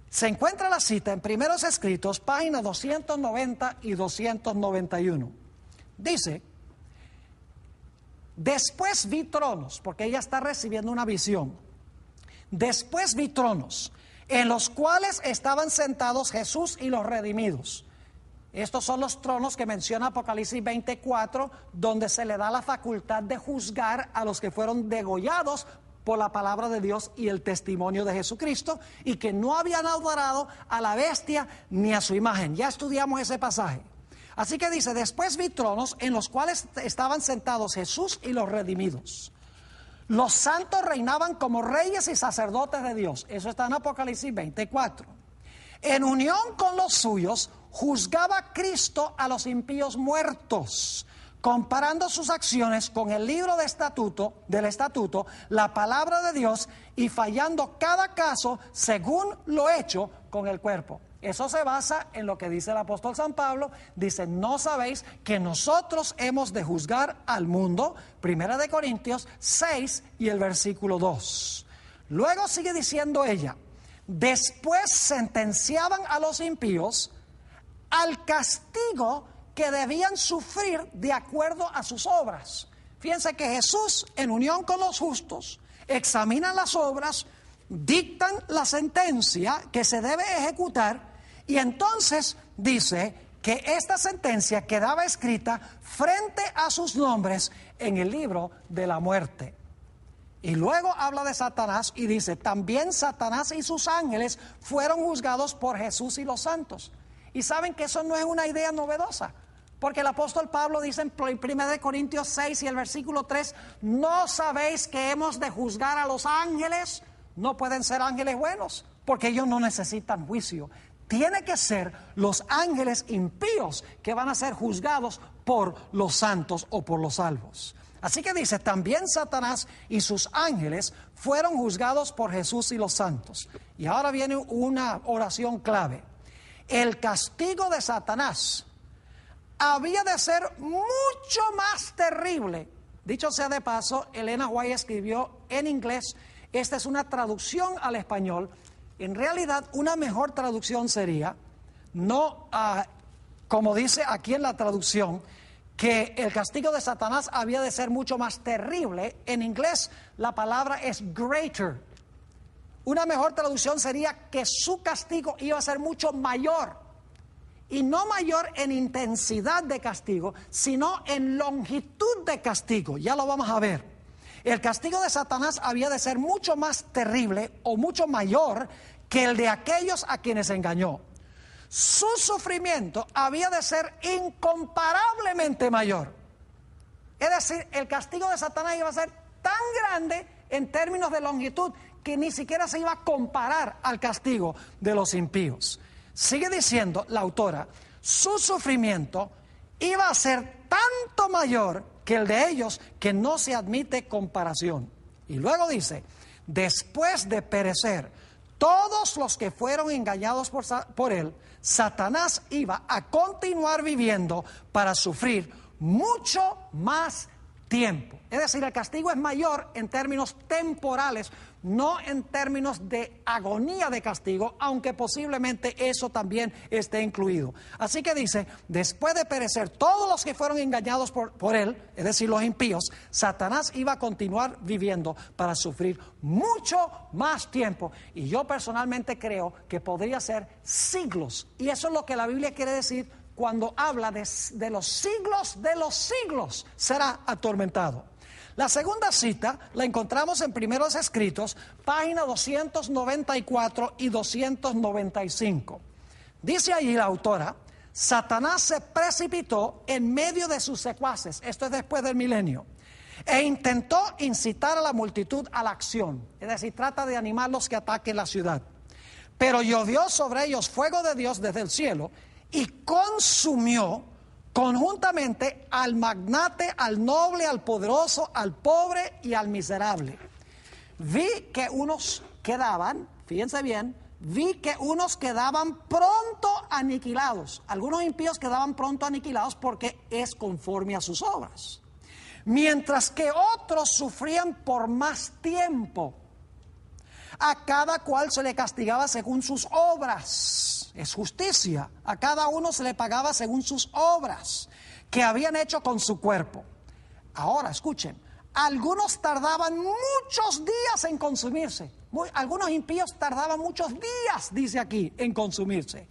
Se encuentra la cita en Primeros Escritos, páginas 290 y 291. Dice: después vi tronos, porque ella está recibiendo una visión. Después vi tronos, en los cuales estaban sentados Jesús y los redimidos. Estos son los tronos que menciona Apocalipsis 24, donde se le da la facultad de juzgar a los que fueron degollados por la palabra de Dios y el testimonio de Jesucristo, y que no habían adorado a la bestia ni a su imagen. Ya estudiamos ese pasaje. Así que dice: después vi tronos en los cuales estaban sentados Jesús y los redimidos. Los santos reinaban como reyes y sacerdotes de Dios. Eso está en Apocalipsis 24. En unión con los suyos, juzgaba Cristo a los impíos muertos, comparando sus acciones con el libro del estatuto, la palabra de Dios, y fallando cada caso según lo hecho con el cuerpo. Eso se basa en lo que dice el apóstol San Pablo. Dice: ¿no sabéis que nosotros hemos de juzgar al mundo? Primera de Corintios 6 y el versículo 2. Luego sigue diciendo ella: después sentenciaban a los impíos al castigo que debían sufrir de acuerdo a sus obras. Fíjense que Jesús, en unión con los justos, examina las obras, dictan la sentencia que se debe ejecutar, y entonces dice que esta sentencia quedaba escrita frente a sus nombres en el libro de la muerte. Y luego habla de Satanás y dice, también Satanás y sus ángeles fueron juzgados por Jesús y los santos. Y saben que eso no es una idea novedosa, porque el apóstol Pablo dice en 1 Corintios 6 y el versículo 3, ¿no sabéis que hemos de juzgar a los ángeles? No pueden ser ángeles buenos, porque ellos no necesitan juicio. Tiene que ser los ángeles impíos que van a ser juzgados por los santos o por los salvos. Así que dice, también Satanás y sus ángeles fueron juzgados por Jesús y los santos. Y ahora viene una oración clave. El castigo de Satanás había de ser mucho más terrible. Dicho sea de paso, Elena White escribió en inglés, esta es una traducción al español. En realidad, una mejor traducción sería, no como dice aquí en la traducción, que el castigo de Satanás había de ser mucho más terrible. En inglés la palabra es greater. Una mejor traducción sería que su castigo iba a ser mucho mayor. Y no mayor en intensidad de castigo, sino en longitud de castigo. Ya lo vamos a ver. El castigo de Satanás había de ser mucho más terrible o mucho mayor que el de aquellos a quienes engañó. Su sufrimiento había de ser incomparablemente mayor. Es decir, el castigo de Satanás iba a ser tan grande en términos de longitud que ni siquiera se iba a comparar al castigo de los impíos. Sigue diciendo la autora, su sufrimiento iba a ser tanto mayor que el de ellos que no se admite comparación. Y luego dice, después de perecer todos los que fueron engañados por él, Satanás iba a continuar viviendo para sufrir mucho más tiempo. Es decir, el castigo es mayor en términos temporales, no en términos de agonía de castigo, aunque posiblemente eso también esté incluido. Así que dice, después de perecer todos los que fueron engañados por él, es decir, los impíos, Satanás iba a continuar viviendo para sufrir mucho más tiempo. Y yo personalmente creo que podría ser siglos. Y eso es lo que la Biblia quiere decir cuando habla de los siglos será atormentado. La segunda cita la encontramos en Primeros Escritos, página 294 y 295. Dice allí la autora, Satanás se precipitó en medio de sus secuaces, esto es después del milenio, e intentó incitar a la multitud a la acción, es decir, trata de animarlos que ataquen la ciudad. Pero llovió sobre ellos fuego de Dios desde el cielo y consumió conjuntamente al magnate, al noble, al poderoso, al pobre y al miserable. Vi que unos quedaban, fíjense bien, vi que unos quedaban pronto aniquilados. Algunos impíos quedaban pronto aniquilados porque es conforme a sus obras. Mientras que otros sufrían por más tiempo. A cada cual se le castigaba según sus obras. Es justicia. A cada uno se le pagaba según sus obras que habían hecho con su cuerpo. Ahora, escuchen. Algunos tardaban muchos días en consumirse. Algunos impíos tardaban muchos días, dice aquí, en consumirse.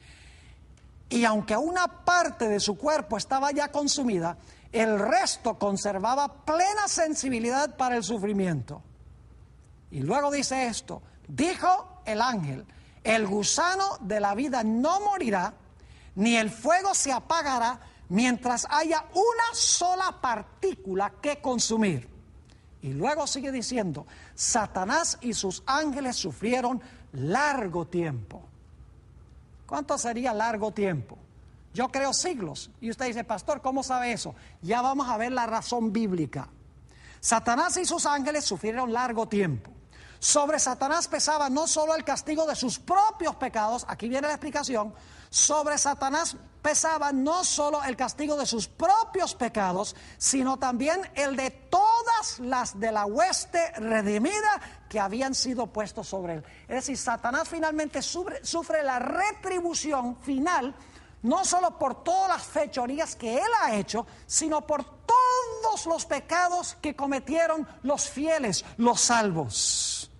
Y aunque una parte de su cuerpo estaba ya consumida, el resto conservaba plena sensibilidad para el sufrimiento. Y luego dice esto. Dijo el ángel, el gusano de la vida no morirá, ni el fuego se apagará mientras haya una sola partícula que consumir. Y luego sigue diciendo, Satanás y sus ángeles sufrieron largo tiempo. ¿Cuánto sería largo tiempo? Yo creo siglos. Y usted dice, pastor, ¿cómo sabe eso? Ya vamos a ver la razón bíblica. Satanás y sus ángeles sufrieron largo tiempo. Sobre Satanás pesaba no solo el castigo de sus propios pecados, aquí viene la explicación, sobre Satanás pesaba no solo el castigo de sus propios pecados, sino también el de todas las de la hueste redimida que habían sido puestos sobre él. Es decir, Satanás finalmente sufre la retribución final, no solo por todas las fechorías que él ha hecho, sino por todos los pecados que cometieron los fieles, los salvos.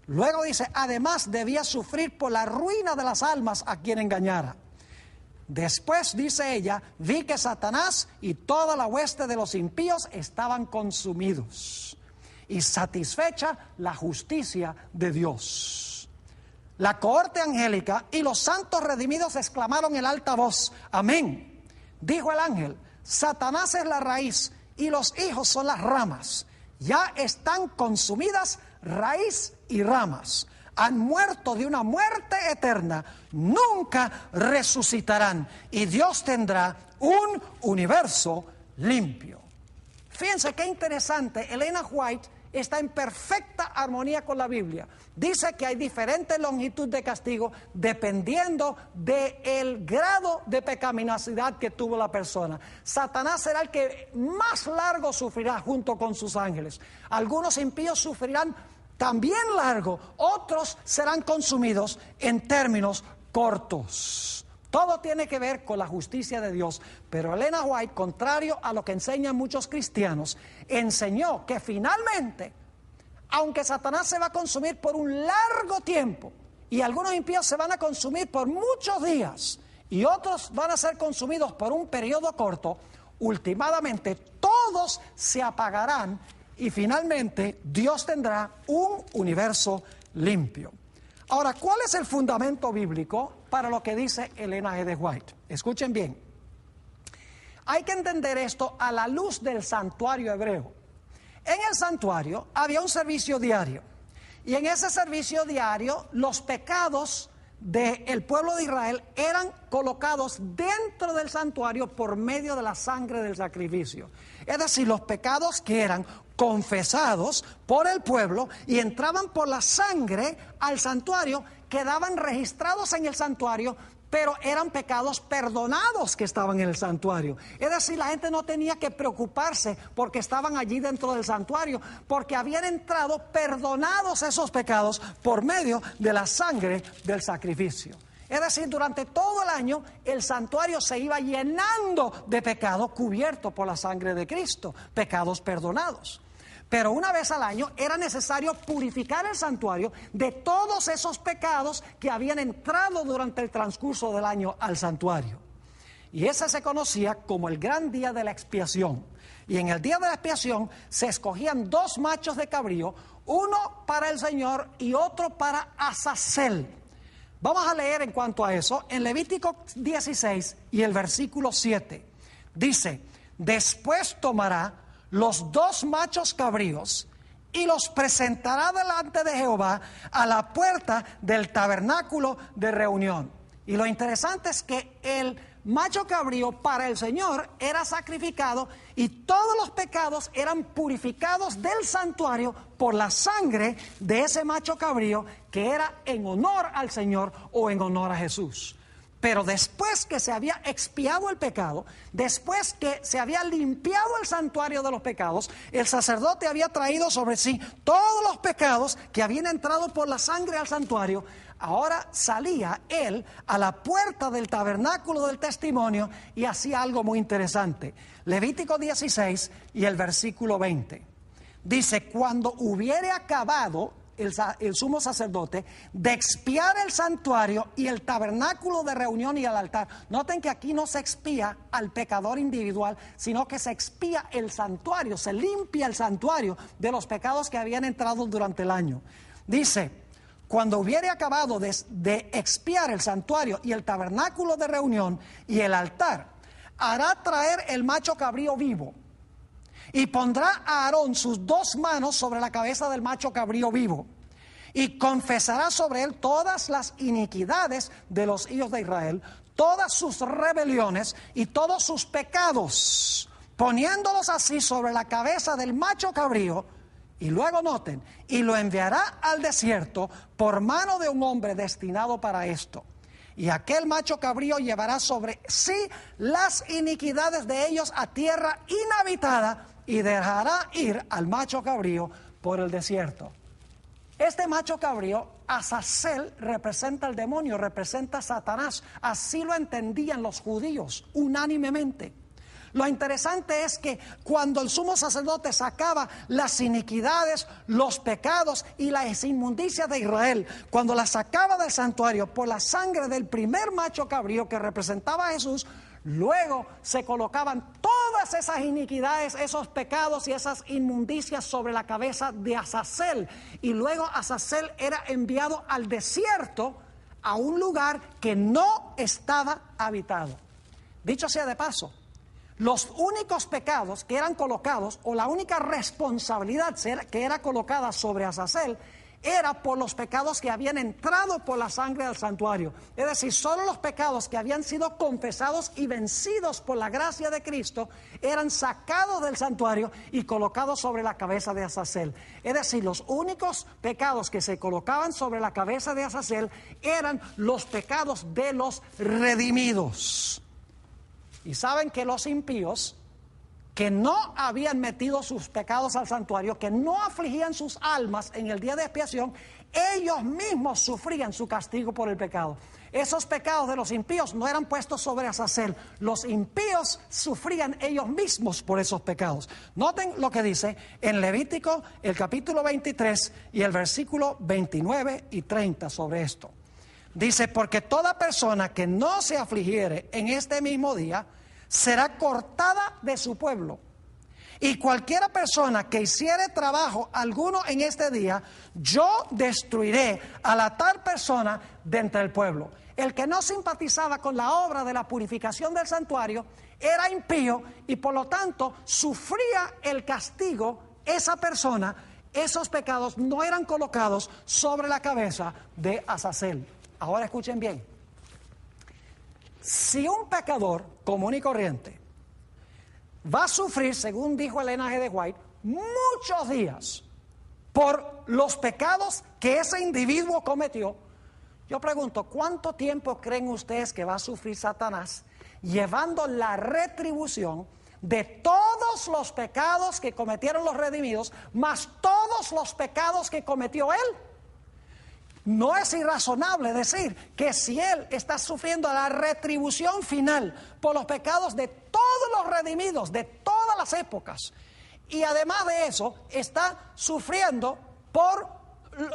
Luego dice, además debía sufrir por la ruina de las almas a quien engañara. Después, dice ella, vi que Satanás y toda la hueste de los impíos estaban consumidos y satisfecha la justicia de Dios. La cohorte angélica y los santos redimidos exclamaron en alta voz, amén. Dijo el ángel, Satanás es la raíz y los hijos son las ramas. Ya están consumidas raíz y ramas. Han muerto de una muerte eterna, nunca resucitarán y Dios tendrá un universo limpio. Fíjense qué interesante, Elena White está en perfecta armonía con la Biblia. Dice que hay diferente longitud de castigo dependiendo del grado de pecaminosidad que tuvo la persona. Satanás será el que más largo sufrirá junto con sus ángeles. Algunos impíos sufrirán también largo, otros serán consumidos en términos cortos. Todo tiene que ver con la justicia de Dios, pero Elena White, contrario a lo que enseñan muchos cristianos, enseñó que finalmente, aunque Satanás se va a consumir por un largo tiempo, y algunos impíos se van a consumir por muchos días, y otros van a ser consumidos por un periodo corto, últimamente todos se apagarán y finalmente Dios tendrá un universo limpio. Ahora, ¿cuál es el fundamento bíblico para lo que dice Elena G. White? Escuchen bien. Hay que entender esto a la luz del santuario hebreo. En el santuario había un servicio diario. Y en ese servicio diario los pecados del pueblo de Israel eran colocados dentro del santuario por medio de la sangre del sacrificio. Es decir, los pecados que eran confesados por el pueblo y entraban por la sangre al santuario, quedaban registrados en el santuario, pero eran pecados perdonados que estaban en el santuario. Es decir, la gente no tenía que preocuparse porque estaban allí dentro del santuario, porque habían entrado perdonados esos pecados por medio de la sangre del sacrificio. Es decir, durante todo el año el santuario se iba llenando de pecado cubierto por la sangre de Cristo, pecados perdonados. Pero una vez al año era necesario purificar el santuario de todos esos pecados que habían entrado durante el transcurso del año al santuario. Y ese se conocía como el gran día de la expiación. Y en el día de la expiación se escogían 2 machos de cabrío, uno para el Señor y otro para Azazel. Vamos a leer en cuanto a eso en Levítico 16 y el versículo 7. Dice, después tomará los 2 machos cabríos y los presentará delante de Jehová a la puerta del tabernáculo de reunión. Y lo interesante es que el macho cabrío para el Señor era sacrificado y todos los pecados eran purificados del santuario por la sangre de ese macho cabrío que era en honor al Señor o en honor a Jesús. Pero después que se había expiado el pecado, después que se había limpiado el santuario de los pecados, el sacerdote había traído sobre sí todos los pecados que habían entrado por la sangre al santuario. Ahora salía él a la puerta del tabernáculo del testimonio y hacía algo muy interesante. Levítico 16 y el versículo 20. Dice, cuando hubiere acabado el sumo sacerdote de expiar el santuario y el tabernáculo de reunión y el altar. Noten que aquí no se expía al pecador individual, sino que se expía el santuario, se limpia el santuario de los pecados que habían entrado durante el año. Dice, cuando hubiere acabado de expiar el santuario y el tabernáculo de reunión y el altar, hará traer el macho cabrío vivo. Y pondrá a Aarón sus 2 manos sobre la cabeza del macho cabrío vivo, y confesará sobre él todas las iniquidades de los hijos de Israel, todas sus rebeliones y todos sus pecados, poniéndolos así sobre la cabeza del macho cabrío. Y luego noten, y lo enviará al desierto por mano de un hombre destinado para esto. Y aquel macho cabrío llevará sobre sí las iniquidades de ellos a tierra inhabitada, y dejará ir al macho cabrío por el desierto. Este macho cabrío, Azazel, representa al demonio, representa a Satanás. Así lo entendían los judíos unánimemente. Lo interesante es que cuando el sumo sacerdote sacaba las iniquidades, los pecados y las inmundicias de Israel, cuando las sacaba del santuario por la sangre del primer macho cabrío que representaba a Jesús, luego se colocaban todas esas iniquidades, esos pecados y esas inmundicias sobre la cabeza de Azazel. Y luego Azazel era enviado al desierto, a un lugar que no estaba habitado. Dicho sea de paso, los únicos pecados que eran colocados, o la única responsabilidad que era colocada sobre Azazel, era por los pecados que habían entrado por la sangre del santuario. Es decir, solo los pecados que habían sido confesados y vencidos por la gracia de Cristo eran sacados del santuario y colocados sobre la cabeza de Azazel. Es decir, los únicos pecados que se colocaban sobre la cabeza de Azazel eran los pecados de los redimidos. Y saben que los impíos, que no habían metido sus pecados al santuario, que no afligían sus almas en el día de expiación, ellos mismos sufrían su castigo por el pecado. Esos pecados de los impíos no eran puestos sobre Azazel. Los impíos sufrían ellos mismos por esos pecados. Noten lo que dice en Levítico, el capítulo 23 y el versículo 29 y 30 sobre esto. Dice, porque toda persona que no se afligiere en este mismo día será cortada de su pueblo. Y cualquiera persona que hiciere trabajo alguno en este día, yo destruiré a la tal persona de entre el pueblo. El que no simpatizaba con la obra de la purificación del santuario era impío y por lo tanto sufría el castigo. Esa persona, esos pecados no eran colocados sobre la cabeza de Azazel. Ahora escuchen bien. Si un pecador común y corriente va a sufrir, según dijo Elena G. de White, muchos días por los pecados que ese individuo cometió, yo pregunto, ¿cuánto tiempo creen ustedes que va a sufrir Satanás llevando la retribución de todos los pecados que cometieron los redimidos, más todos los pecados que cometió él? No es irrazonable decir que si él está sufriendo la retribución final por los pecados de todos los redimidos, de todas las épocas, y además de eso está sufriendo por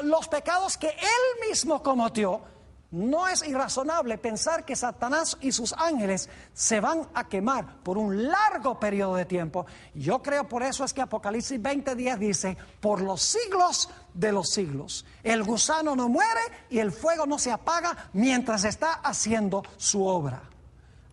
los pecados que él mismo cometió, no es irrazonable pensar que Satanás y sus ángeles se van a quemar por un largo periodo de tiempo. Yo creo por eso es que Apocalipsis 20:10 dice, por los siglos de los siglos. El gusano no muere y el fuego no se apaga mientras está haciendo su obra.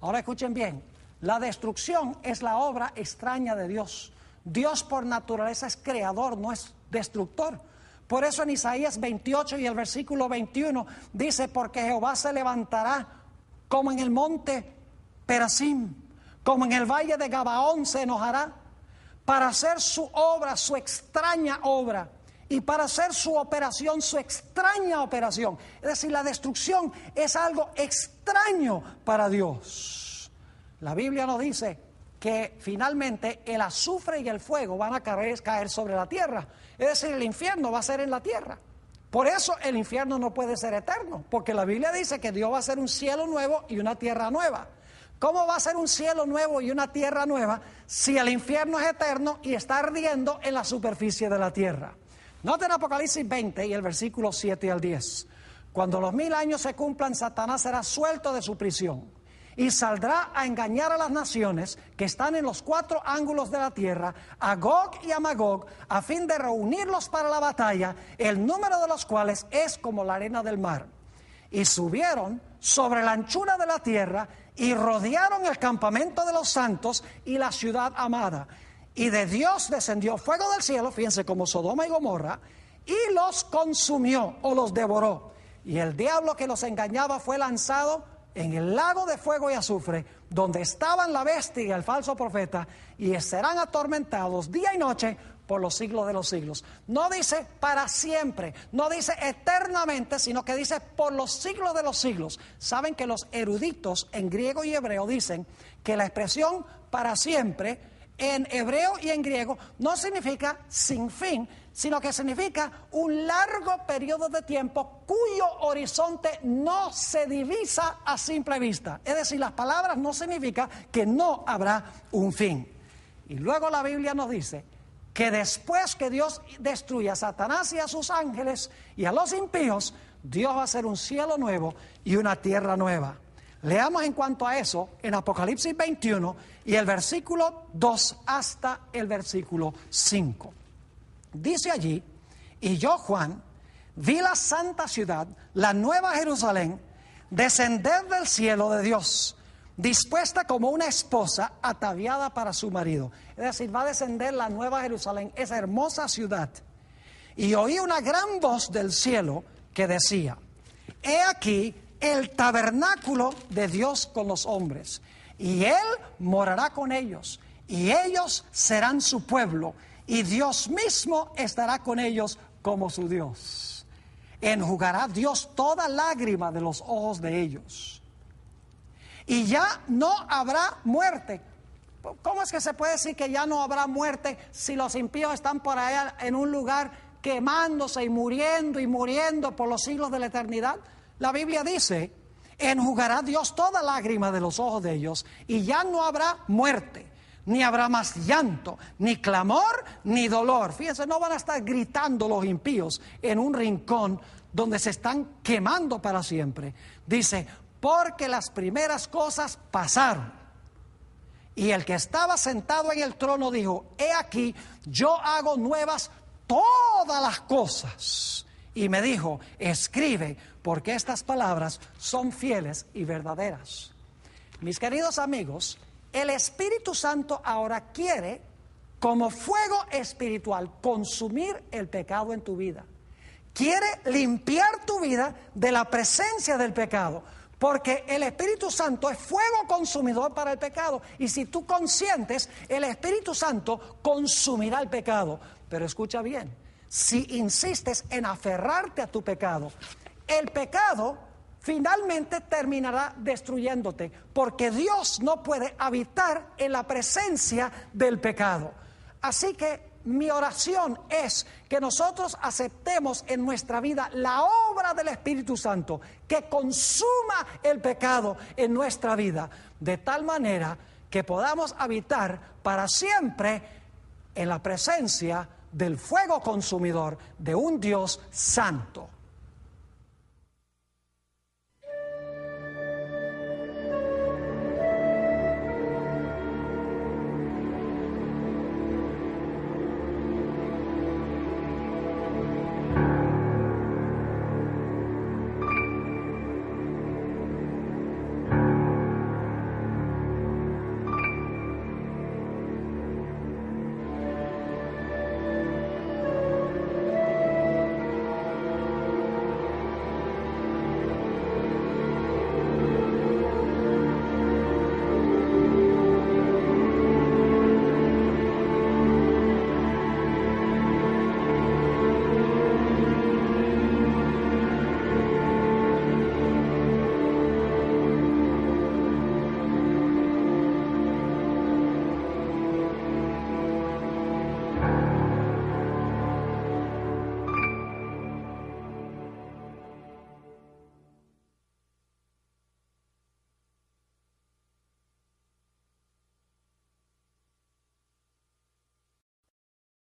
Ahora escuchen bien, la destrucción es la obra extraña de Dios. Dios por naturaleza es creador, no es destructor. Por eso en Isaías 28 y el versículo 21 dice, porque Jehová se levantará como en el monte Perasim, como en el valle de Gabaón se enojará, para hacer su obra, su extraña obra, y para hacer su operación, su extraña operación. Es decir, la destrucción es algo extraño para Dios. La Biblia nos dice que finalmente el azufre y el fuego van a caer sobre la tierra. Es decir, el infierno va a ser en la tierra. Por eso el infierno no puede ser eterno, porque la Biblia dice que Dios va a hacer un cielo nuevo y una tierra nueva. ¿Cómo va a ser un cielo nuevo y una tierra nueva si el infierno es eterno y está ardiendo en la superficie de la tierra? Noten Apocalipsis 20 y el versículo 7 al 10. Cuando los 1000 años se cumplan, Satanás será suelto de su prisión y saldrá a engañar a las naciones que están en los 4 ángulos de la tierra, a Gog y a Magog, a fin de reunirlos para la batalla, el número de los cuales es como la arena del mar. Y subieron sobre la anchura de la tierra y rodearon el campamento de los santos y la ciudad amada. Y de Dios descendió fuego del cielo, fíjense, como Sodoma y Gomorra, y los consumió o los devoró. Y el diablo que los engañaba fue lanzado en el lago de fuego y azufre, donde estaban la bestia y el falso profeta, y serán atormentados día y noche por los siglos de los siglos. No dice para siempre, no dice eternamente, sino que dice por los siglos de los siglos. Saben que los eruditos en griego y hebreo dicen que la expresión para siempre en hebreo y en griego no significa sin fin, sino que significa un largo periodo de tiempo cuyo horizonte no se divisa a simple vista. Es decir, las palabras no significan que no habrá un fin. Y luego la Biblia nos dice que después que Dios destruya a Satanás y a sus ángeles y a los impíos, Dios va a hacer un cielo nuevo y una tierra nueva. Leamos en cuanto a eso en Apocalipsis 21 y el versículo 2 hasta el versículo 5. Dice allí: y yo, Juan, vi la santa ciudad, la nueva Jerusalén, descender del cielo de Dios, dispuesta como una esposa ataviada para su marido. Es decir, va a descender la nueva Jerusalén, esa hermosa ciudad. Y oí una gran voz del cielo que decía: he aquí el tabernáculo de Dios con los hombres, y Él morará con ellos, y ellos serán su pueblo, y Dios mismo estará con ellos como su Dios. Enjugará Dios toda lágrima de los ojos de ellos. Y ya no habrá muerte. ¿Cómo es que se puede decir que ya no habrá muerte si los impíos están por allá en un lugar quemándose y muriendo por los siglos de la eternidad? La Biblia dice: enjugará Dios toda lágrima de los ojos de ellos, y ya no habrá muerte, ni habrá más llanto, ni clamor, ni dolor. Fíjense, no van a estar gritando los impíos en un rincón donde se están quemando para siempre. Dice: porque las primeras cosas pasaron. Y el que estaba sentado en el trono dijo: he aquí, yo hago nuevas todas las cosas. Y me dijo: escribe, porque estas palabras son fieles y verdaderas. Mis queridos amigos, el Espíritu Santo ahora quiere, como fuego espiritual, consumir el pecado en tu vida. Quiere limpiar tu vida de la presencia del pecado, porque el Espíritu Santo es fuego consumidor para el pecado. Y si tú consientes, el Espíritu Santo consumirá el pecado. Pero escucha bien: si insistes en aferrarte a tu pecado, el pecado finalmente terminará destruyéndote, porque Dios no puede habitar en la presencia del pecado. Así que mi oración es que nosotros aceptemos en nuestra vida la obra del Espíritu Santo, que consuma el pecado en nuestra vida, de tal manera que podamos habitar para siempre en la presencia del fuego consumidor de un Dios santo.